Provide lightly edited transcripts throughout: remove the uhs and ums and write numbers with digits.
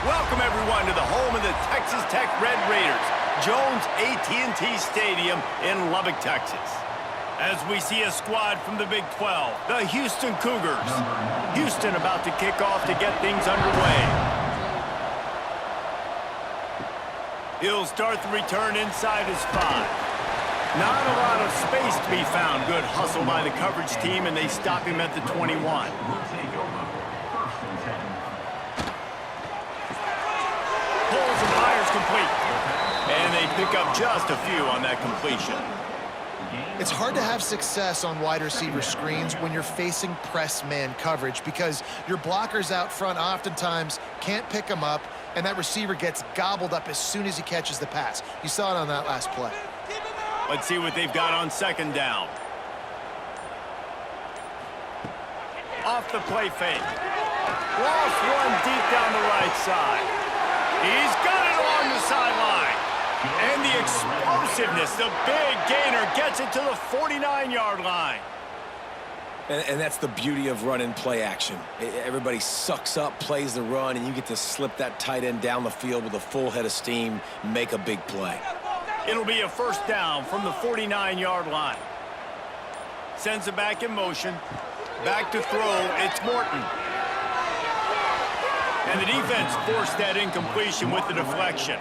Welcome, everyone, to the home of the Texas Tech Red Raiders, Jones AT&T Stadium in Lubbock, Texas. As we see a squad from the Big 12, the Houston Cougars. Houston about to kick off to get things underway. He'll start the return inside his 5. Not a lot of space to be found. Good hustle by the coverage team, and they stop him at the 21. Pulls and fires complete. And they pick up just a few on that completion. It's hard to have success on wide receiver screens when you're facing press man coverage because your blockers out front oftentimes can't pick them up, and that receiver gets gobbled up as soon as he catches the pass. You saw it on that last play. Let's see what they've got on second down. Off the play fake. Lost one deep down the right side. He's got it along the sideline. And the explosiveness, the big gainer gets it to the 49-yard line. And that's the beauty of run and play action. Everybody sucks up, plays the run, and you get to slip that tight end down the field with a full head of steam, make a big play. It'll be a first down from the 49-yard line. Sends it back in motion. Back to throw, it's Morton. And the defense forced that incompletion with the deflection.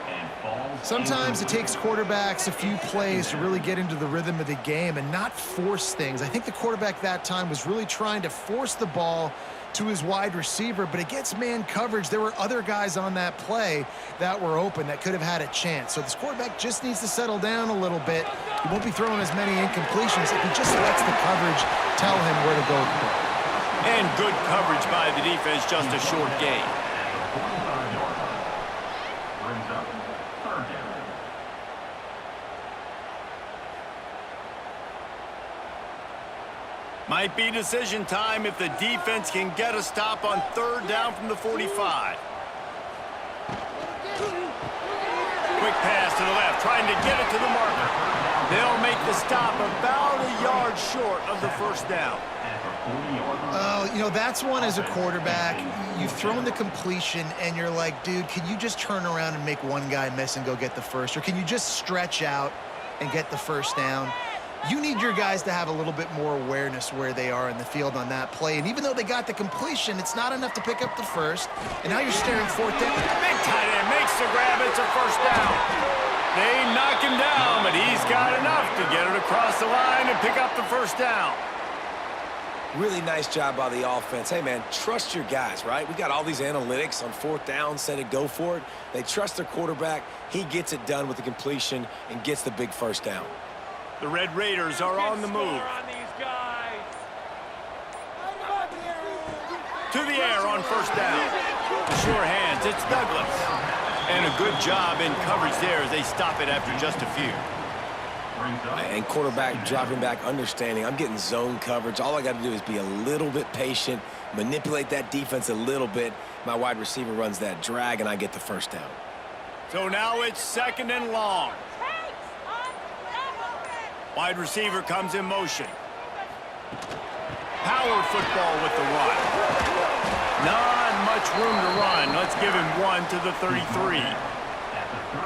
Sometimes it takes quarterbacks a few plays to really get into the rhythm of the game and not force things. I think the quarterback that time was really trying to force the ball to his wide receiver, but against man coverage, there were other guys on that play that were open that could have had a chance. So this quarterback just needs to settle down a little bit. He won't be throwing as many incompletions if he just lets the coverage tell him where to go. And good coverage by the defense, just a short gain. Might be decision time if the defense can get a stop on third down from the 45. Quick pass to the left, trying to get it to the marker. They'll make the stop about a yard short of the first down. Oh, you know, that's one as a quarterback. You've thrown the completion, and you're like, dude, can you just turn around and make one guy miss and go get the first? Or can you just stretch out and get the first down? You need your guys to have a little bit more awareness where they are in the field on that play. And even though they got the completion, it's not enough to pick up the first. And now you're staring fourth down. Big tight end makes the grab. It's a first down. They knock him down, but he's got enough to get it across the line and pick up the first down. Really nice job by the offense. Hey, man, trust your guys, right? We got all these analytics on fourth down, set it, go for it. They trust their quarterback. He gets it done with the completion and gets the big first down. The Red Raiders are on the move. To the air on first down. The sure hands, it's Douglas. And a good job in coverage there as they stop it after just a few. And quarterback dropping back, understanding I'm getting zone coverage. All I got to do is be a little bit patient, manipulate that defense a little bit. My wide receiver runs that drag, and I get the first down. So now it's second and long. Wide receiver comes in motion. Power football with the run. Not much room to run. Let's give him one to the 33.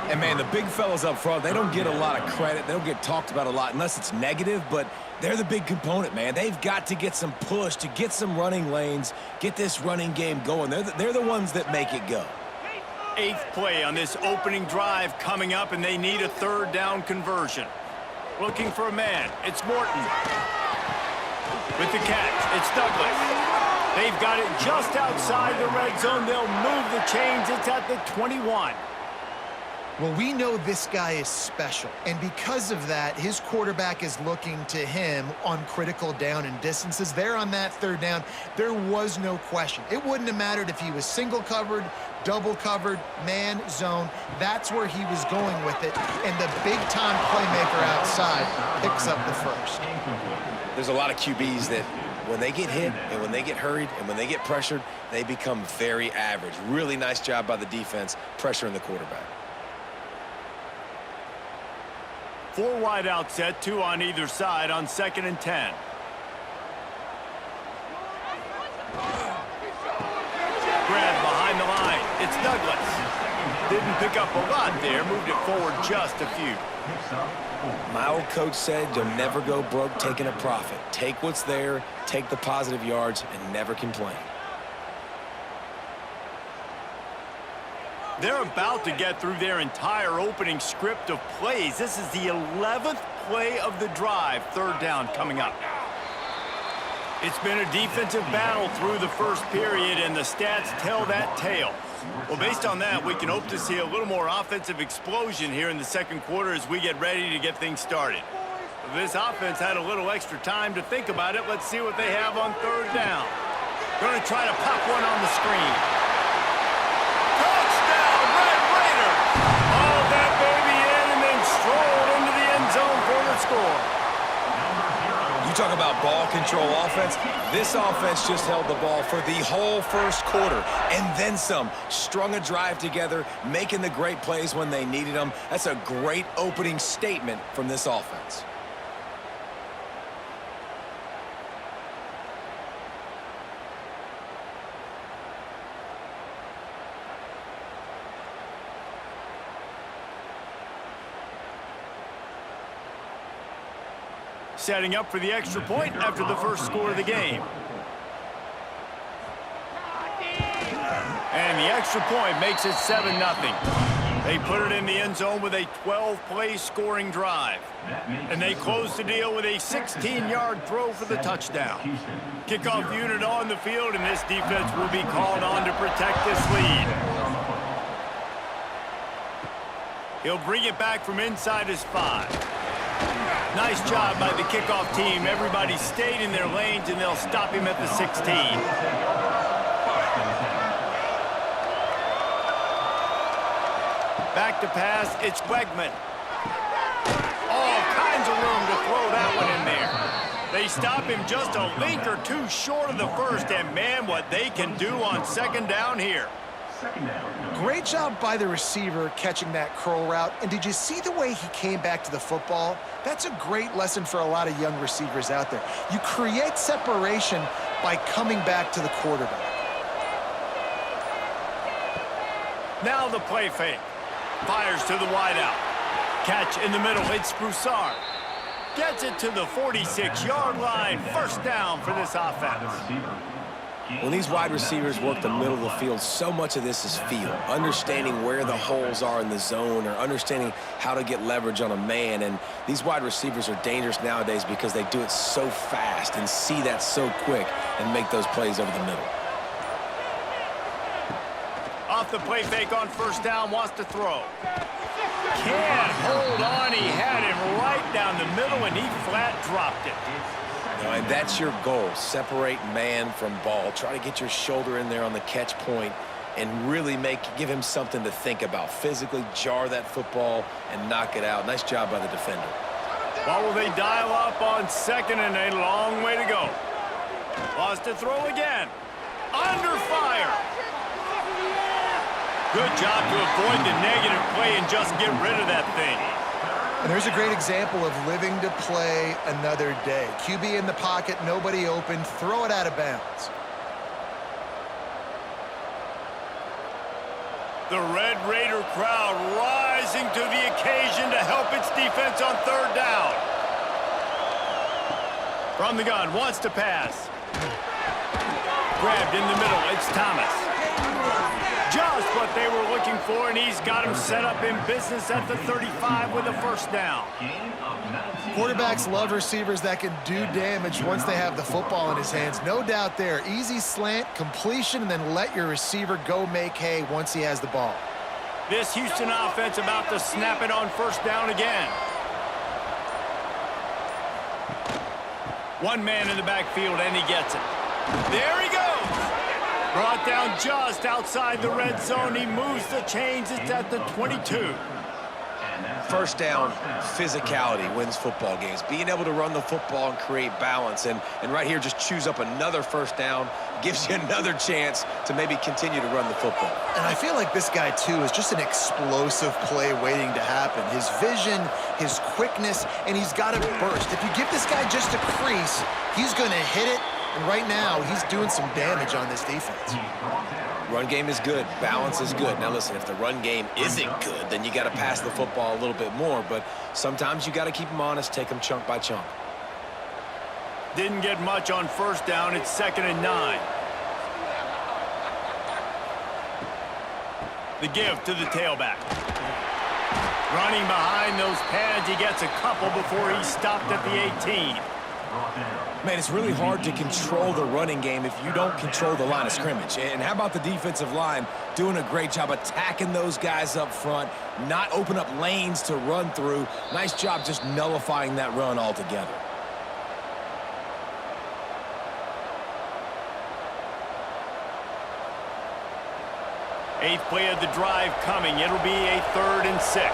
And, man, the big fellas up front, they don't get a lot of credit. They don't get talked about a lot unless it's negative, but they're the big component, man. They've got to get some push, to get some running lanes, get this running game going. They're the ones that make it go. 8th play on this opening drive coming up, and they need a third down conversion. Looking for a man. It's Morton. With the catch, it's Douglas. They've got it just outside the red zone. They'll move the chains. It's at the 21. Well, we know this guy is special, and because of that, his quarterback is looking to him on critical down and distances. There on that third down, there was no question. It wouldn't have mattered if he was single covered, double covered, man, zone. That's where he was going with it, and the big-time playmaker outside picks up the first. There's a lot of QBs that when they get hit and when they get hurried and when they get pressured, they become very average. Really nice job by the defense pressuring the quarterback. 4 wide out set, 2 on either side on 2nd and 10. Grab behind the line. It's Douglas. didn't pick up a lot there, moved it forward just a few. My old coach said you'll never go broke taking a profit. Take what's there, take the positive yards, and never complain. They're about to get through their entire opening script of plays. This is the 11th play of the drive, third down coming up. It's been a defensive battle through the first period, and the stats tell that tale. Well, based on that, we can hope to see a little more offensive explosion here in the second quarter as we get ready to get things started. If this offense had a little extra time to think about it, let's see what they have on third down. Going to try to pop one on the screen. Touchdown, Red Raiders! Hauled that baby in and then strolled into the end zone for the score. You talk about ball control offense. This offense just held the ball for the whole first quarter and then some. Strung a drive together, making the great plays when they needed them. That's a great opening statement from this offense. Setting up for the extra point after the first score of the game. And the extra point makes it 7-0. They put it in the end zone with a 12-play scoring drive. And they close the deal with a 16-yard throw for the touchdown. Kickoff unit on the field, and this defense will be called on to protect this lead. He'll bring it back from inside his 5. Nice job by the kickoff team. Everybody stayed in their lanes, and they'll stop him at the 16. Back to pass, it's Wegman. All kinds of room to throw that one in there. They stop him just a link or two short of the first, and man, what they can do on second down here. Great job by the receiver catching that curl route. And did you see the way he came back to the football? That's a great lesson for a lot of young receivers out there. You create separation by coming back to the quarterback. Now the play fake. Fires to the wideout. Catch in the middle. It's Broussard. Gets it to the 46-yard line. First down for this offense. When these wide receivers work the middle of the field, so much of this is feel. Understanding where the holes are in the zone or understanding how to get leverage on a man. And these wide receivers are dangerous nowadays because they do it so fast and see that so quick and make those plays over the middle. Off the play fake on first down, wants to throw. Can't hold on. He had him right down the middle, and he flat dropped it. And that's your goal. Separate man from ball. Try to get your shoulder in there on the catch point and really give him something to think about. Physically jar that football and knock it out. Nice job by the defender. Well, will they dial up on second, and a long way to go. Wants to throw again. Under fire. Good job to avoid the negative play and just get rid of that thing. And there's a great example of living to play another day. QB in the pocket, nobody open, throw it out of bounds. The Red Raider crowd rising to the occasion to help its defense on third down. From the gun, wants to pass. Grabbed in the middle, it's Thomas. Just what they were looking for, and he's got him set up in business at the 35 with a first down. Quarterbacks love receivers that can do damage once they have the football in his hands. No doubt there. Easy slant, completion, and then let your receiver go make hay once he has the ball. This Houston offense about to snap it on first down again. One man in the backfield, and he gets it. There he goes. Brought down just outside the red zone. He moves the chains. It's at the 22. First down, physicality wins football games. Being able to run the football and create balance. And right here, just choose up another first down. Gives you another chance to maybe continue to run the football. And I feel like this guy, too, is just an explosive play waiting to happen. His vision, his quickness, and he's got to burst. If you give this guy just a crease, he's going to hit it And right now, he's doing some damage on this defense. Run game is good. Balance is good. Now, listen, if the run game isn't good, then you got to pass the football a little bit more. But sometimes you got to keep them honest, take them chunk by chunk. Didn't get much on first down. It's 2nd and 9. The give to the tailback. Running behind those pads, he gets a couple before he's stopped at the 18. Man, it's really hard to control the running game if you don't control the line of scrimmage. And how about the defensive line doing a great job attacking those guys up front, not open up lanes to run through. Nice job just nullifying that run altogether. Eighth play of the drive coming. It'll be a 3rd and 6.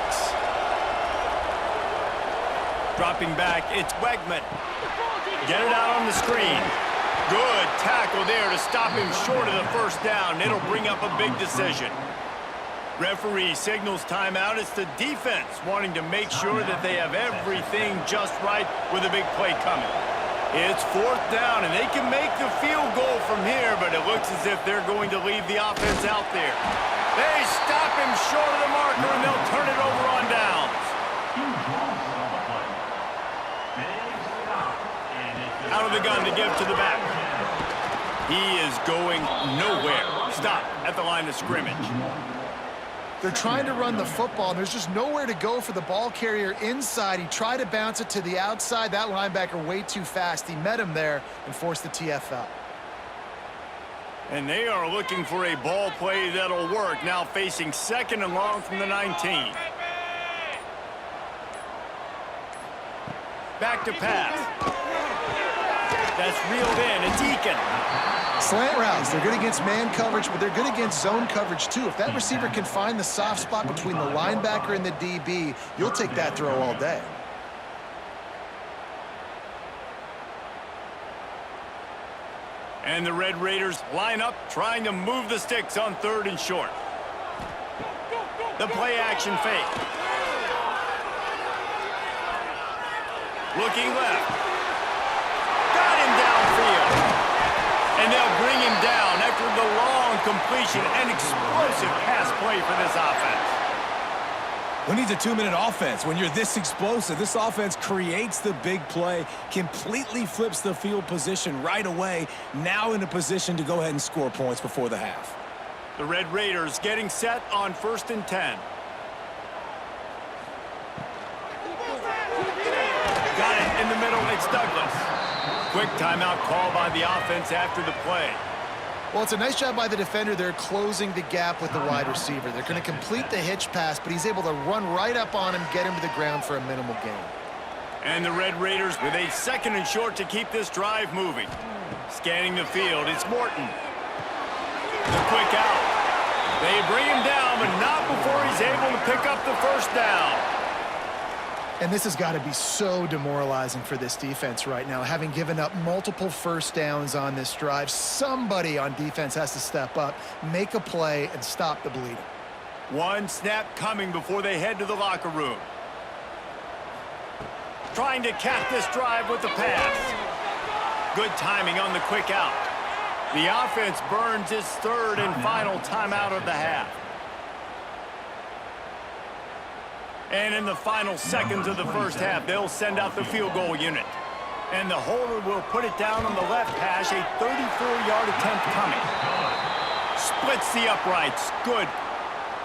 Dropping back, it's Wegman. Get it out on the screen. Good tackle there to stop him short of the first down. It'll bring up a big decision. Referee signals timeout. It's the defense wanting to make sure that they have everything just right with a big play coming. It's 4th down, and they can make the field goal from here, but it looks as if they're going to leave the offense out there. They stop him short of the marker, and they'll turn it over on downs. Out of the gun to give to the back. He is going nowhere. Stop at the line of scrimmage. They're trying to run the football, and there's just nowhere to go for the ball carrier inside. He tried to bounce it to the outside. That linebacker way too fast. He met him there and forced the TFL. And they are looking for a ball play that'll work. Now facing 2nd and long from the 19. Back to pass. That's reeled in. It's Eakin. Slant routes, they're good against man coverage, but they're good against zone coverage too. If that receiver can find the soft spot between the linebacker and the DB, you'll take that throw all day. And the Red Raiders line up, trying to move the sticks on 3rd and short. The play action fake. Looking left. Got him downfield. And they'll bring him down after the long completion. An explosive pass play for this offense. Who needs a 2-minute offense when you're this explosive? This offense creates the big play, completely flips the field position right away, now in a position to go ahead and score points before the half. The Red Raiders getting set on 1st and 10. Got it in the middle. It's Douglas. Quick timeout call by the offense after the play. Well, it's a nice job by the defender. They're closing the gap with the wide receiver. They're going to complete the hitch pass, but he's able to run right up on him, get him to the ground for a minimal gain. And the Red Raiders with a 2nd and short to keep this drive moving. Scanning the field, it's Morton. The quick out. They bring him down, but not before he's able to pick up the first down. And this has got to be so demoralizing for this defense right now. Having given up multiple first downs on this drive, somebody on defense has to step up, make a play, and stop the bleeding. One snap coming before they head to the locker room. Trying to cap this drive with the pass. Good timing on the quick out. The offense burns its 3rd and final timeout of the half. And in the final seconds of the first half, they'll send out the field goal unit. And the holder will put it down on the left hash, a 34-yard attempt coming. Splits the uprights. Good.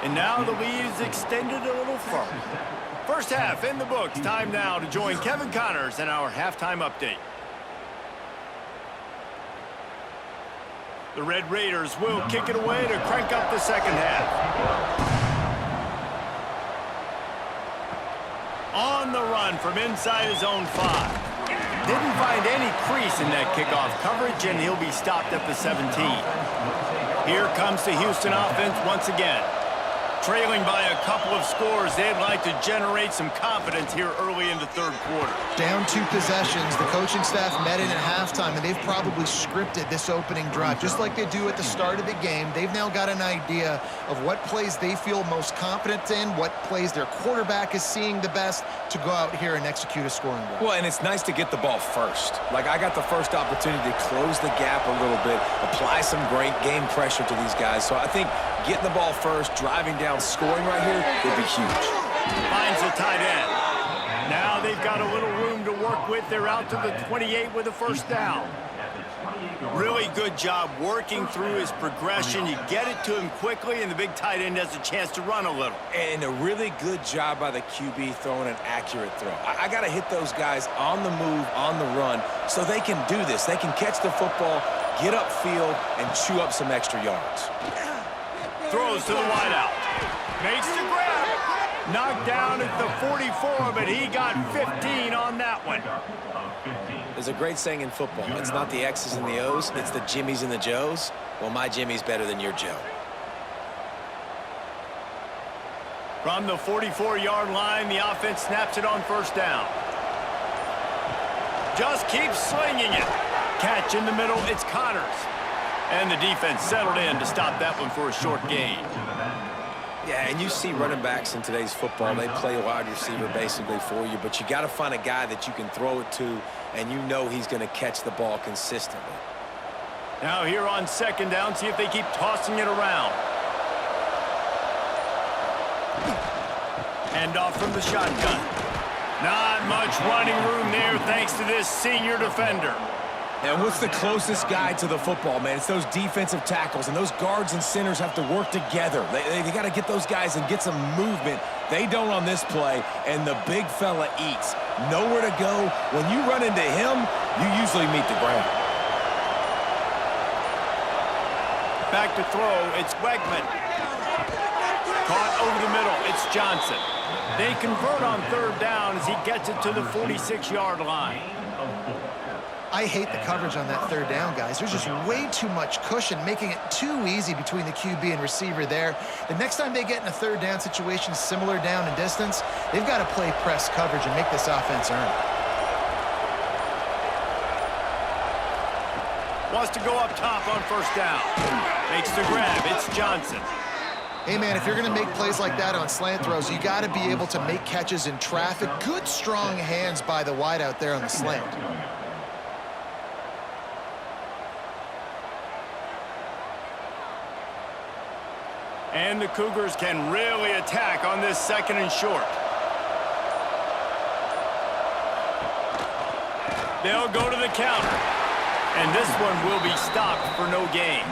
And now the lead is extended a little further. First half in the books. Time now to join Kevin Connors in our halftime update. The Red Raiders will kick it away to crank up the second half. On the run from inside his own 5. Didn't find any crease in that kickoff coverage, and he'll be stopped at the 17. Here comes the Houston offense once again. Trailing by a couple of scores, they'd like to generate some confidence here early in the third quarter. Down 2 possessions. The coaching staff met in at halftime, and they've probably scripted this opening drive. Just like they do at the start of the game, they've now got an idea of what plays they feel most confident in, what plays their quarterback is seeing the best to go out here and execute a scoring drive. Well, and it's nice to get the ball first. Like, I got the first opportunity to close the gap a little bit, apply some great game pressure to these guys. So I think getting the ball first, driving down, scoring right here would be huge. Finds the tight end. Now they've got a little room to work with. They're out to the 28 with a first down. Really good job working through his progression. You get it to him quickly, and the big tight end has a chance to run a little. And a really good job by the QB throwing an accurate throw. I got to hit those guys on the move, on the run, so they can do this. They can catch the football, get upfield, and chew up some extra yards. Throws to the wideout. Makes the grab. Knocked down at the 44, but he got 15 on that one. There's a great saying in football. It's not the X's and the O's, it's the Jimmies and the Joes. Well, my Jimmy's better than your Joe. From the 44-yard line, the offense snaps it on first down. Just keeps slinging it. Catch in the middle, it's Connors. And the defense settled in to stop that one for a short gain. Yeah, and you see running backs in today's football, they play wide receiver basically for you, but you got to find a guy that you can throw it to, and you know he's going to catch the ball consistently. Now here on second down, see if they keep tossing it around. Hand off from the shotgun. Not much running room there thanks to this senior defender. And what's the closest guy to the football, man? It's those defensive tackles, and those guards and centers have to work together. They got to get those guys and get some movement. They don't on this play, and the big fella eats. Nowhere to go. When you run into him, you usually meet the ground. Back to throw, it's Wegman. Caught over the middle, it's Johnson. They convert on third down as he gets it to the 46-yard line. I hate the coverage on that third down, guys. There's just way too much cushion, making it too easy between the QB and receiver there. The next time they get in a third down situation similar down in distance, they've got to play press coverage and make this offense earn it. Wants to go up top on first down. Makes the grab, it's Johnson. Hey, man, if you're going to make plays like that on slant throws, you got to be able to make catches in traffic. Good, strong hands by the wideout there on the slant. And the Cougars can really attack on this second and short. They'll go to the counter. And this one will be stopped for no gain.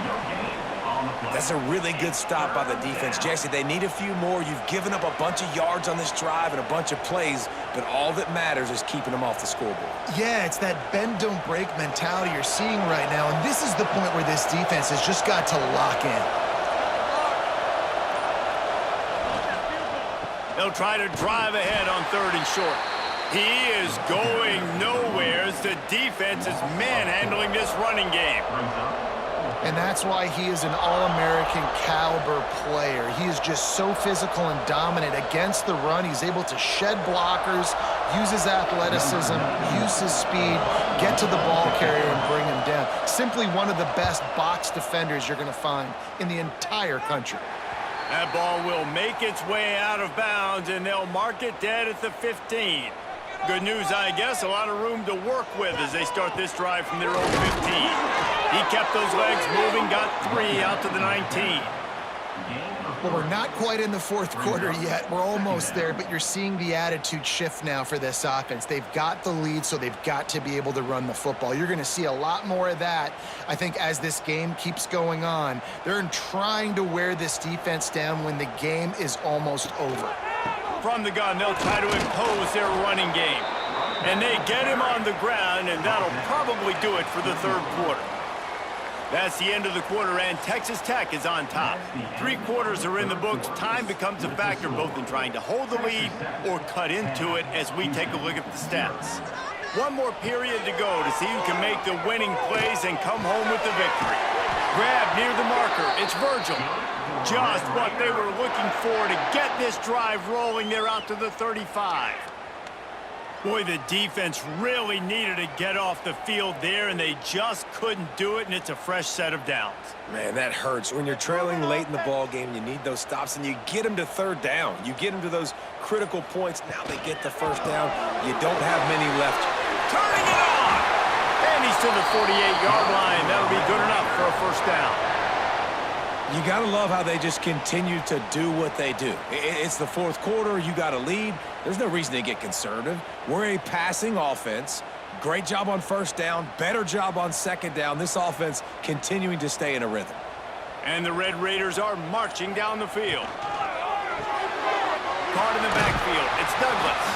That's a really good stop by the defense. Jesse, they need a few more. You've given up a bunch of yards on this drive and a bunch of plays, but all that matters is keeping them off the scoreboard. Yeah, it's that bend, don't break mentality you're seeing right now, and this is the point where this defense has just got to lock in. They'll try to drive ahead on third and short. He is going nowhere as the defense is manhandling this running game. And that's why he is an All-American caliber player. He is just so physical and dominant against the run. He's able to shed blockers, use his athleticism, use his speed, get to the ball carrier and bring him down. Simply one of the best box defenders you're going to find in the entire country. That ball will make its way out of bounds, and they'll mark it dead at the 15. Good news, I guess, a lot of room to work with as they start this drive from their own 15. He kept those legs moving, got 3 out to the 19. Well, we're not quite in the fourth quarter yet. We're almost there, but you're seeing the attitude shift now for this offense. They've got the lead, so they've got to be able to run the football. You're going to see a lot more of that, I think, as this game keeps going on. They're trying to wear this defense down when the game is almost over. From the gun, they'll try to impose their running game. And they get him on the ground, and that'll probably do it for the third quarter. That's the end of the quarter, and Texas Tech is on top. 3 quarters are in the books. Time becomes a factor both in trying to hold the lead or cut into it as we take a look at the stats. 1 more period to go to see who can make the winning plays and come home with the victory. Grab near the marker. It's Virgil. Just what they were looking for to get this drive rolling there out to the 35. Boy, the defense really needed to get off the field there, and they just couldn't do it, and it's a fresh set of downs. Man, that hurts. When you're trailing late in the ball game, you need those stops, and you get them to third down. You get them to those critical points. Now they get the first down. You don't have many left. Turning it on! And he's to the 48-yard line. That'll be good enough for a first down. You got to love how they just continue to do what they do. It's the fourth quarter. You got a lead. There's no reason to get conservative. We're a passing offense. Great job on first down. Better job on second down. This offense continuing to stay in a rhythm. And the Red Raiders are marching down the field. Caught in the backfield. It's Douglas.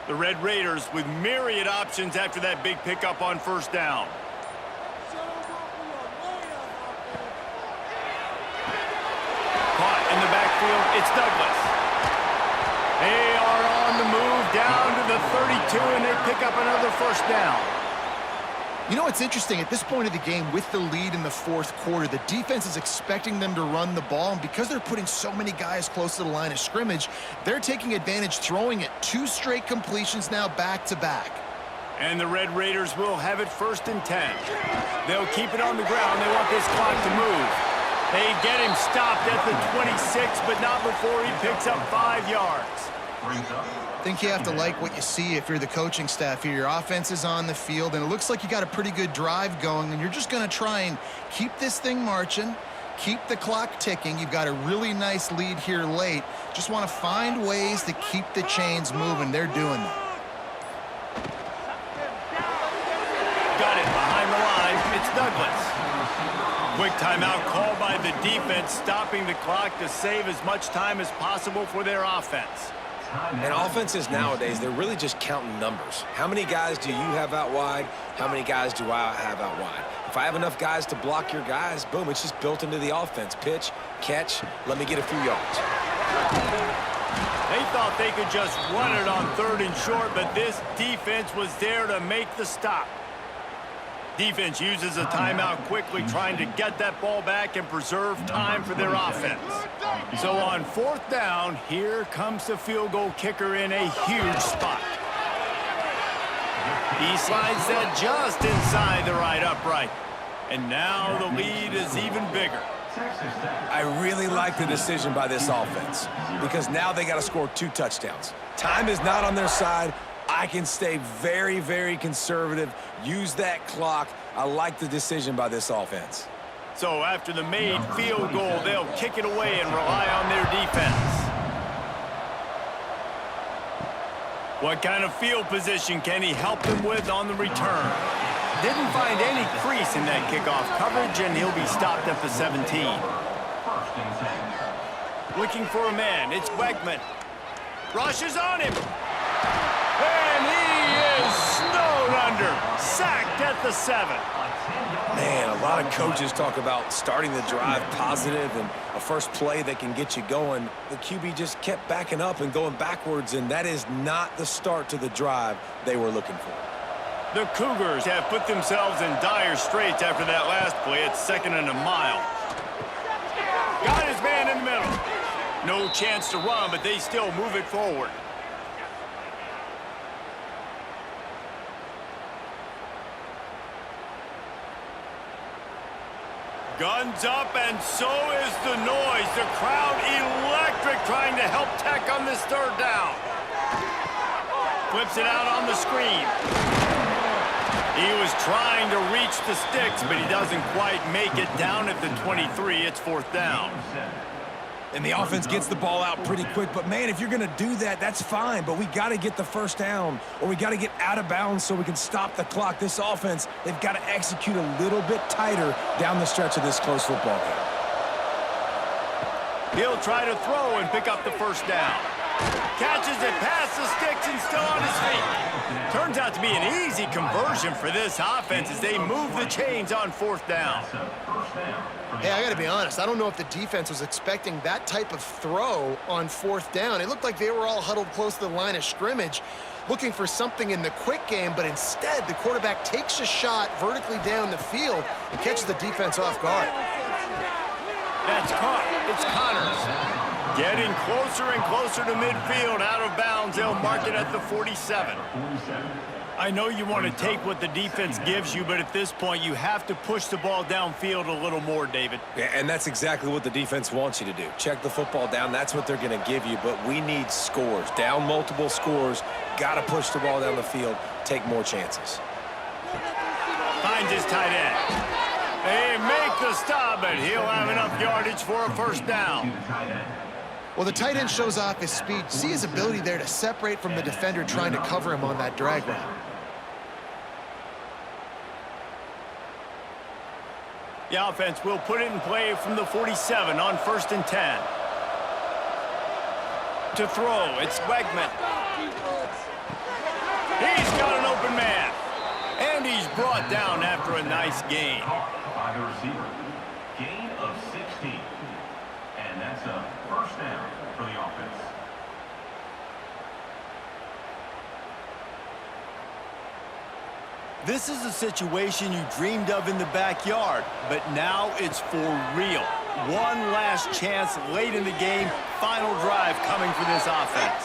The Red Raiders with myriad options after that big pickup on first down. Caught in the backfield, it's Douglas. They are on the move down to the 32, and they pick up another first down. You know, it's interesting. At this point of the game, with the lead in the fourth quarter, the defense is expecting them to run the ball, and because they're putting so many guys close to the line of scrimmage, they're taking advantage, throwing it 2 straight completions now back-to-back. And the Red Raiders will have it 1st and 10. They'll keep it on the ground. They want this clock to move. They get him stopped at the 26, but not before he picks up 5 yards. I think you have to like what you see if you're the coaching staff here. Your offense is on the field, and it looks like you got a pretty good drive going, and you're just going to try and keep this thing marching, keep the clock ticking. You've got a really nice lead here late. Just want to find ways to keep the chains moving. They're doing that. Got it behind the line. It's Douglas. Quick timeout called by the defense, stopping the clock to save as much time as possible for their offense. And offenses nowadays, they're really just counting numbers. How many guys do you have out wide? How many guys do I have out wide? If I have enough guys to block your guys, boom, it's just built into the offense. Pitch, catch, let me get a few yards. They thought they could just run it on 3rd and short, but this defense was there to make the stop. Defense uses a timeout quickly, trying to get that ball back and preserve time for their offense. So on 4th down, here comes the field goal kicker in a huge spot. He slides that just inside the right upright. And now the lead is even bigger. I really like the decision by this offense because now they got to score 2 touchdowns. Time is not on their side. I can stay very, very conservative, use that clock. I like the decision by this offense. So after the made field goal, they'll kick it away and rely on their defense. What kind of field position can he help them with on the return? Didn't find any crease in that kickoff coverage, and he'll be stopped at the 17. Looking for a man, it's Wegman. Rushes on him. And he is snowed under. Sacked at the 7. Man, a lot of coaches talk about starting the drive positive and a first play that can get you going. The QB just kept backing up and going backwards, and that is not the start to the drive they were looking for. The Cougars have put themselves in dire straits after that last play. It's 2nd and a mile. Got his man in the middle. No chance to run, but they still move it forward. Guns up, and so is the noise. The crowd electric, trying to help Tech on this 3rd down. Flips it out on the screen. He was trying to reach the sticks, but he doesn't quite make it down at the 23. It's 4th down. And the offense gets the ball out pretty quick. But, man, if you're going to do that, that's fine. But we got to get the first down, or we got to get out of bounds so we can stop the clock. This offense, they've got to execute a little bit tighter down the stretch of this close football game. He'll try to throw and pick up the first down. Catches it past the sticks and still on his feet. Turns out to be an easy conversion for this offense as they move the chains on 4th down. Hey, I got to be honest. I don't know if the defense was expecting that type of throw on 4th down. It looked like they were all huddled close to the line of scrimmage, looking for something in the quick game, but instead the quarterback takes a shot vertically down the field and catches the defense off guard. That's caught. It's Connors. Getting closer and closer to midfield, out of bounds. They'll mark it at the 47. I know you want to take what the defense gives you, but at this point, you have to push the ball downfield a little more, David. Yeah, and that's exactly what the defense wants you to do. Check the football down. That's what they're going to give you, but we need scores. Down multiple scores. Got to push the ball down the field. Take more chances. Finds his tight end. They make the stop, but he'll have enough yardage for a 1st down. Well, the tight end shows off his speed. See his ability there to separate from the defender trying to cover him on that drag route. The offense will put it in play from the 47 on 1st and 10. To throw, it's Wegman. He's got an open man. And he's brought down after a nice gain. By the receiver. Gain of 16. And that's a 1st down for the offense. This is a situation you dreamed of in the backyard, but now it's for real. One last chance late in the game, final drive coming for this offense.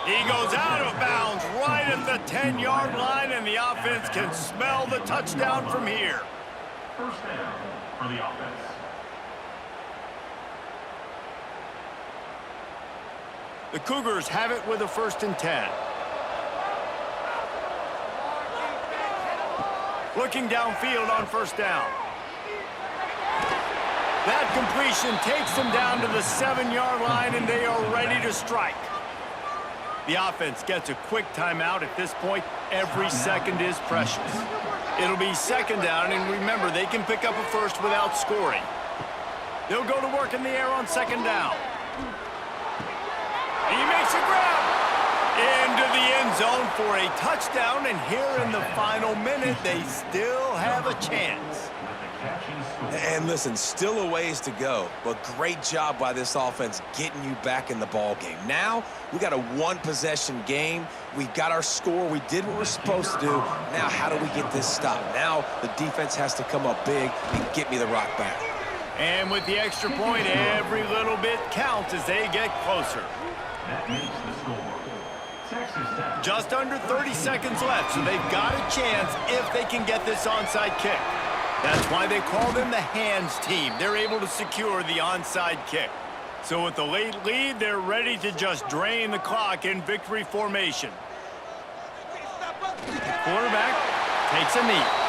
He goes out of bounds right at the 10-yard line, and the offense can smell the touchdown from here. 1st down for the offense. The Cougars have it with a 1st and 10. Looking downfield on 1st down. That completion takes them down to the 7-yard line, and they are ready to strike. The offense gets a quick timeout at this point. Every second is precious. It'll be 2nd down, and remember, they can pick up a 1st without scoring. They'll go to work in the air on 2nd down. He makes a grab into the end zone for a touchdown, and here in the final minute, they still have a chance. And listen, still a ways to go, but great job by this offense getting you back in the ball game. Now, we got a 1-possession game. We got our score. We did what we're supposed to do. Now, how do we get this stopped? Now, the defense has to come up big and get me the rock back. And with the extra point, every little bit counts as they get closer. That makes the score. Texas. Just under 30 seconds left, so they've got a chance if they can get this onside kick. That's why they call them the hands team. They're able to secure the onside kick. So with the late lead, they're ready to just drain the clock in victory formation. Quarterback takes a knee.